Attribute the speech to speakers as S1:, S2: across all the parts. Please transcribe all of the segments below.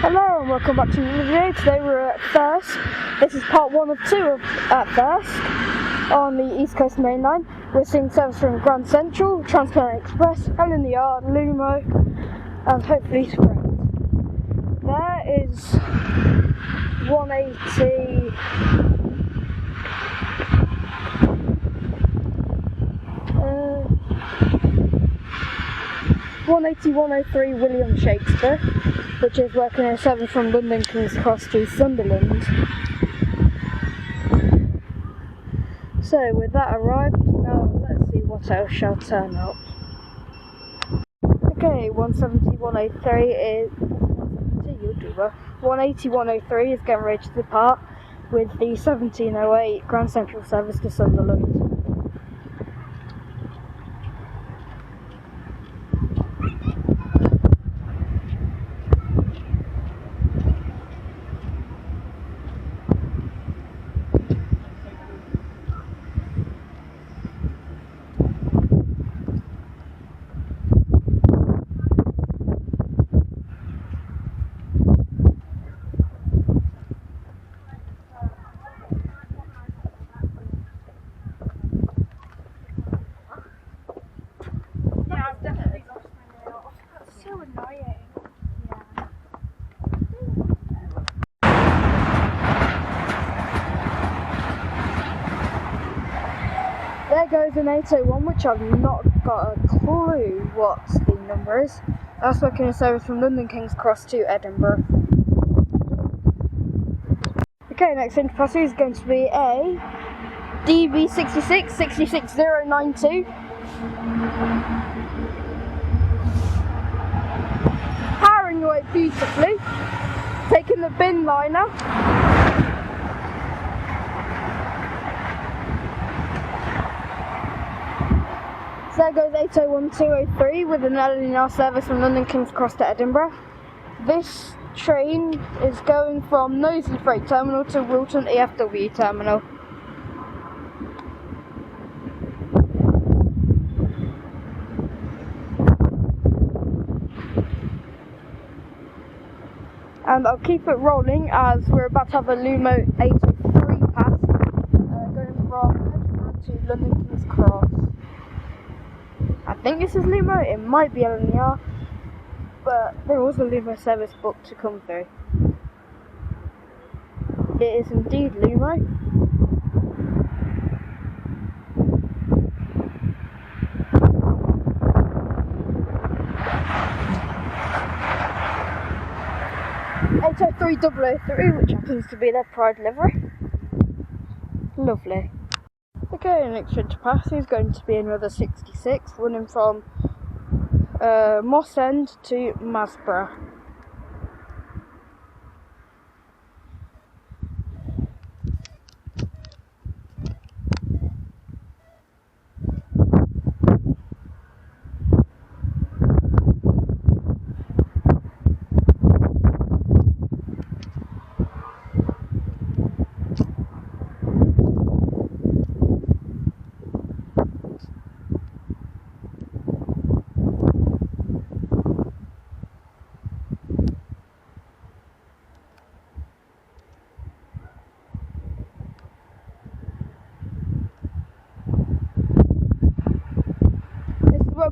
S1: Hello and welcome back to the video. Today we're at Thirsk. This is part 1 of 2 at Thirsk on the East Coast Main Line. We're seeing service from Grand Central, Transparent Express, Hell in the Yard, Lumo and hopefully Sprint. There is 180 103 William Shakespeare, which is working a 7 from London King's Cross to Sunderland. So with that arrived, now let's see what else shall turn up. Okay, 170 103 is 180 103 is getting ready to depart with the 1708 Grand Central service to Sunderland. There goes an 801, which I've not got a clue what the number is. That's working a service from London King's Cross to Edinburgh. Okay, next into passenger is going to be a DB66 66092. Powering away beautifully, taking the bin liner. So there goes 801 203 with an LNR service from London King's Cross to Edinburgh. This train is going from Knowsley Freight Terminal to Wilton EFW Terminal. And I'll keep it rolling as we're about to have a Lumo 803 pass going from Edinburgh to London King's Cross. I think this is Lumo, it might be LNR, but there was a Lumo service booked to come through. It is indeed Lumo. $803 003, which happens to be their Pride livery. Lovely. Okay, next into pass is going to be another 66, running from Moss End to Masborough.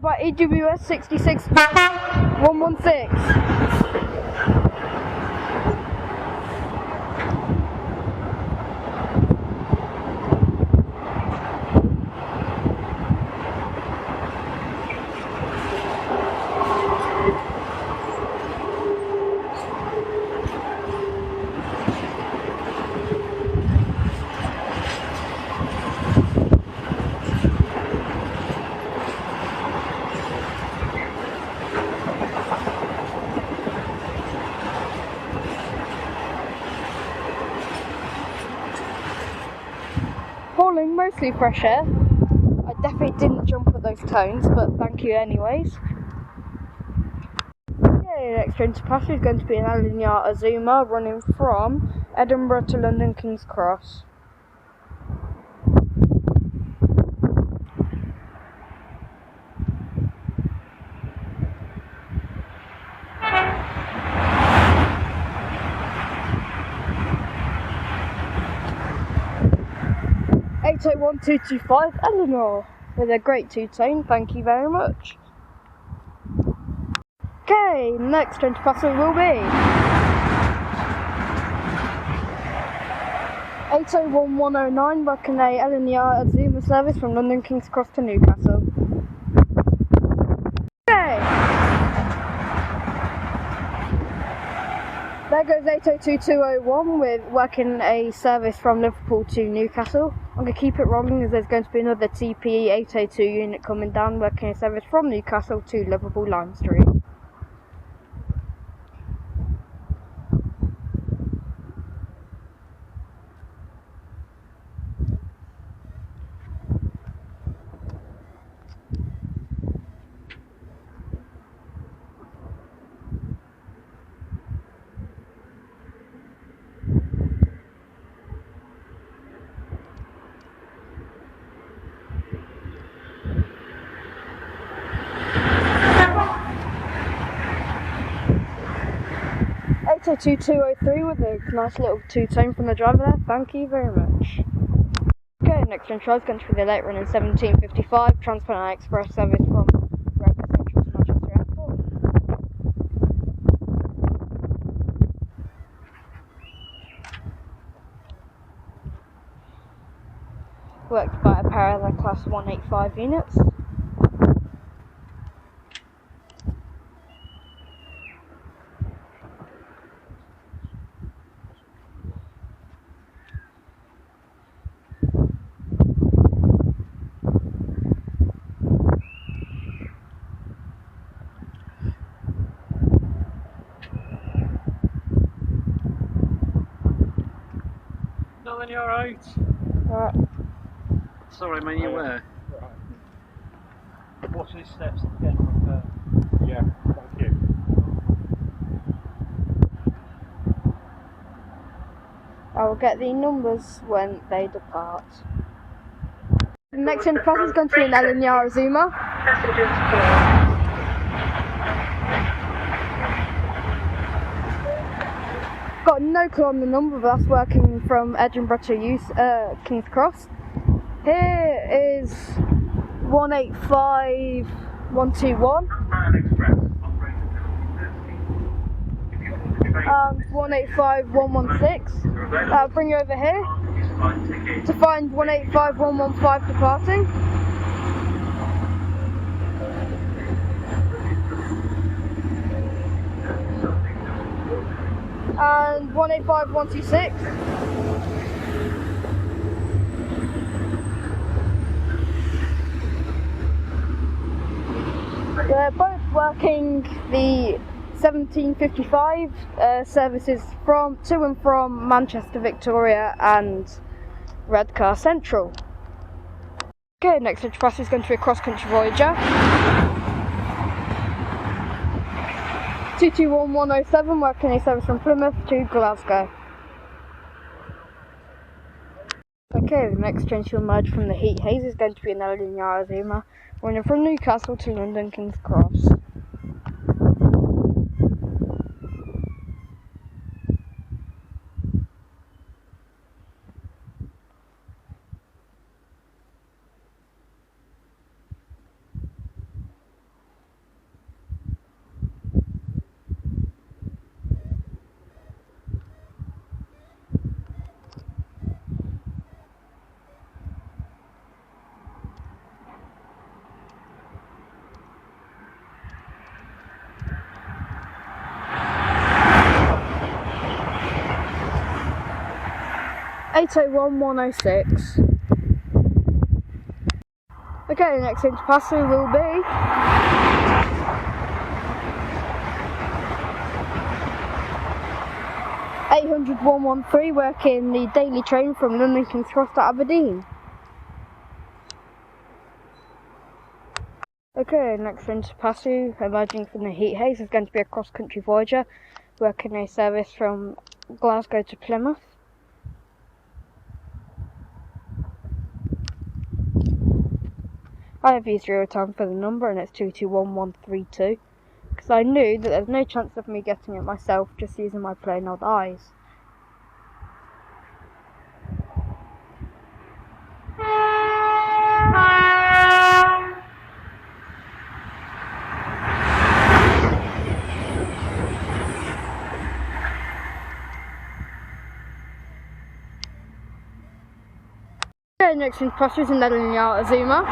S1: By EWS 66 116. Hauling mostly fresh air. I definitely didn't jump at those cones, but thank you anyways. Okay, next train to pass is going to be an LNR Azuma running from Edinburgh to London King's Cross. 801-225 Eleanor with a great two-tone, thank you very much. Okay, next train to pass will be 801-109 working a Eleanor Azuma service from London King's Cross to Newcastle. Okay. There goes 802-201 with working a service from Liverpool to Newcastle. I'm going to keep it rolling as there's going to be another TPE 802 unit coming down working a service from Newcastle to Liverpool Lime Street. So 203 with a nice little two-tone from the driver there, thank you very much. Okay, next one is going to be the late running 1755 Transpennine Express service from Redcar Central to Manchester Airport. Worked by a pair of the class 185 units.
S2: No, then you're right.
S1: Alright.
S2: Sorry, man, you were.
S3: Watching his steps again from there.
S4: Yeah, thank you.
S1: I will get the numbers when they depart. The next in pass is going to be an Eleanor Azuma. Got no clue on the number, but that's working from Edinburgh to King's Cross. Here is 185121 and 185116. I'll bring you over here to find 185115 departing. And 185126. They're both working the 1755 services to and from Manchester, Victoria and Redcar Central. Okay, next express is going to be a cross-country Voyager. 221107 working a service from Plymouth to Glasgow. Okay, the next train to emerge from the heat haze is going to be an Eleanor Azuma running from Newcastle to London King's Cross. (801-106). Okay, the next thing to pass through will be 800-113 working the daily train from London King's Cross to Aberdeen. Okay, next thing to pass through, emerging from the heat haze, is going to be a cross-country Voyager working a service from Glasgow to Plymouth. I have used zero time for the number and it's 221132 because I knew that there's no chance of me getting it myself just using my plain old eyes. next change passengers in Netherlands Azuma.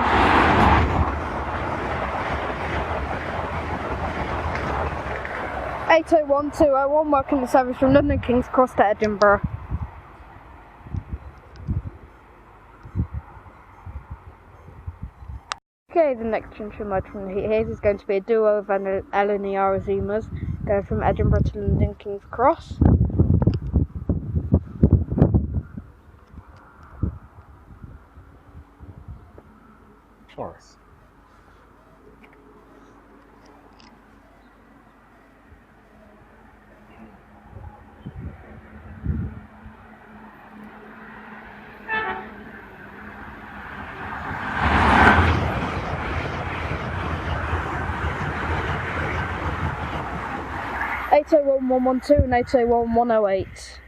S1: (801-201) welcome the service from London King's Cross to Edinburgh. Okay, the next change from here is going to be a duo of LNER Azumas going from Edinburgh to London King's Cross.
S4: Forest. (801-112) and (801-108).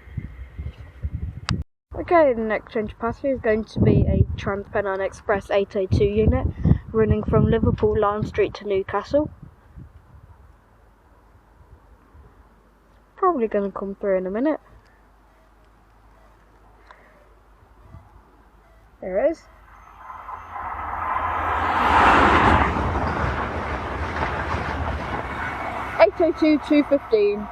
S4: Okay, the next change of passenger is going to be a Trans-Pennine Express 802 unit running from Liverpool Lime Street to Newcastle. Probably going to come through in a minute. There it is. (802-215).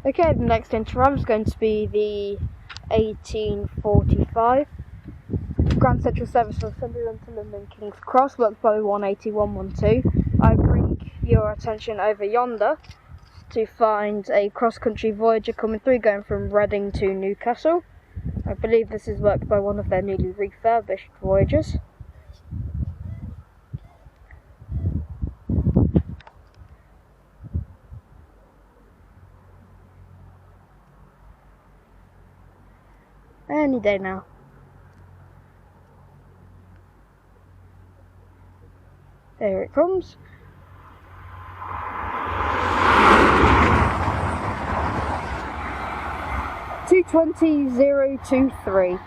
S4: Okay, the next interrupt is going to be the 1845 Grand Central service from Sunderland to London King's Cross, worked by 180-112. I bring your attention over yonder to find a cross-country Voyager coming through going from Reading to Newcastle. I believe this is worked by one of their newly refurbished Voyagers. Any day now. There it comes. (220-023).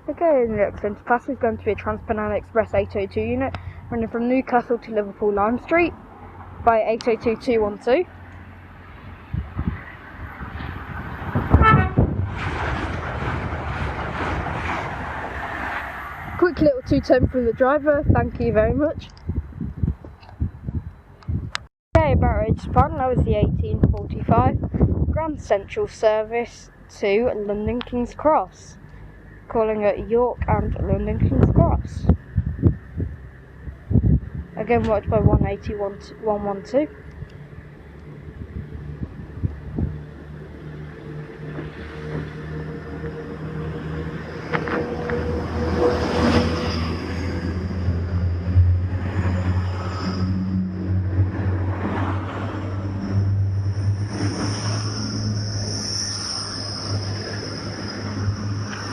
S4: Okay, the next pass is going to be a Trans-Pennine Express 802 unit running from Newcastle to Liverpool Lime Street by 802-212. Quick little 210 from the driver, thank you very much. Okay, Barrage Department, that was the 1845 Grand Central service to London King's Cross, calling at York and London King's Cross. Again worked by 180-112.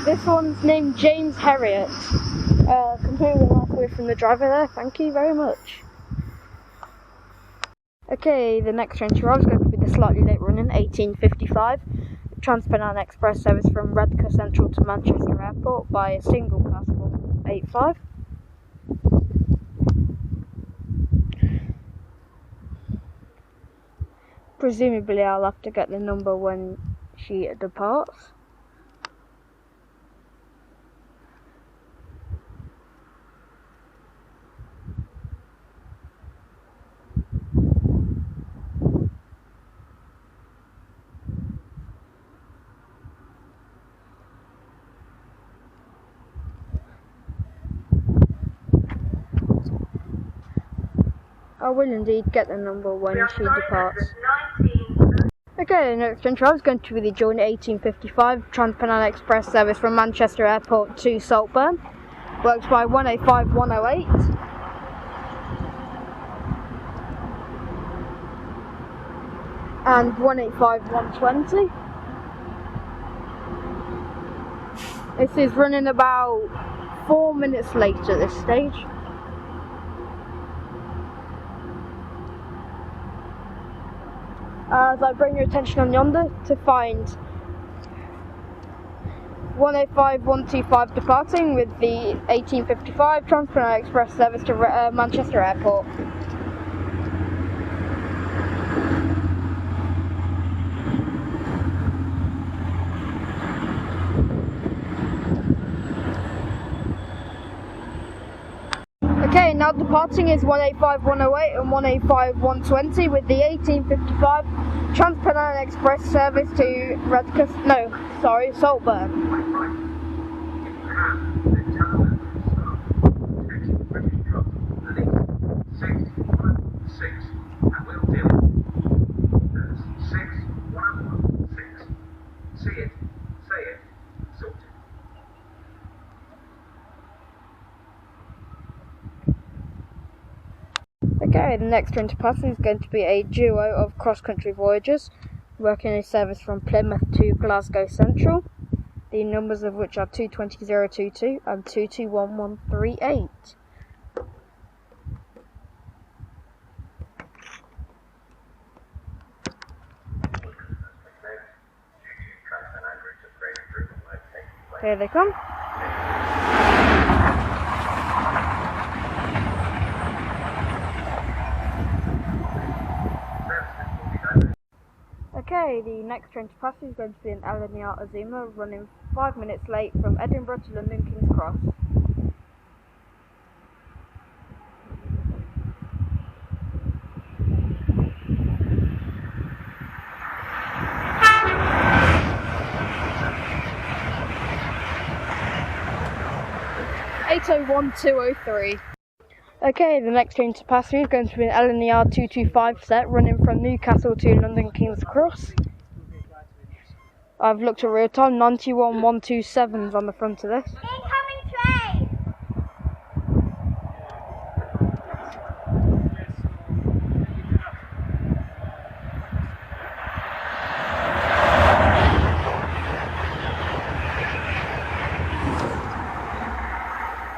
S4: This one's named James Herriot. Completely walk away from the driver there, thank you very much. Okay, the next train to arrive is going to be the slightly late running 1855 Trans-Pennine Express service from Redcar Central to Manchester Airport by a single class 185. Presumably I'll have to get the number when she departs. I will indeed get the number when she departs. Okay, the next train is going to be the joint 1855 Trans-Pennine Express service from Manchester Airport to Saltburn, works by 185-108. And 185-120. This is running about 4 minutes late at this stage. As I bring your attention on yonder to find 185-125 departing with the 1855 Trans-Pennine Express service to Manchester Airport. Now departing is 185-108 and 185-120 with the 1855 Trans-Pennine Express service to Saltburn. Okay, the next train to pass is going to be a duo of cross-country voyagers working a service from Plymouth to Glasgow Central, the numbers of which are 220022 and 221138. Here they come. Okay, the next train to pass is going to be an Alenia Azuma running 5 minutes late from Edinburgh to London King's Cross. (801-203). Okay, the next train to pass through is going to be an Alenia 225 set running from Newcastle to London King's Cross. I've looked at real time, 91-127's on the front of this.
S5: Incoming train!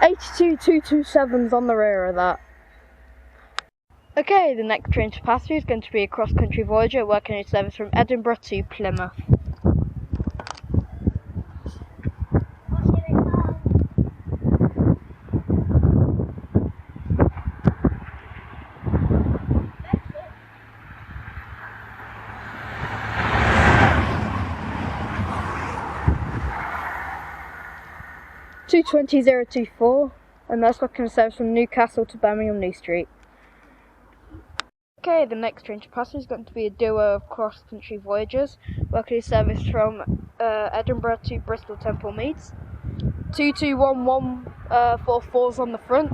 S4: 82-227's on the rear of that. Okay, the next train to pass through is going to be a cross-country voyager working a service from Edinburgh to Plymouth. Here it comes. 220-024, and that's looking a service from Newcastle to Birmingham New Street. Okay, the next train to pass is going to be a duo of cross-country voyagers working a service from Edinburgh to Bristol Temple Meads. 221144's on the front.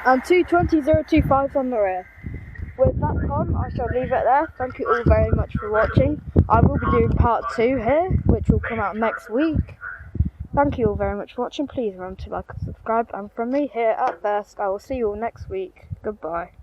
S4: And 220-025's on the rear. With that gone, I shall leave it there. Thank you all very much for watching. I will be doing part 2 here, which will come out next week. Thank you all very much for watching. Please remember to like and subscribe. And from me here at Thirsk, I will see you all next week. Goodbye.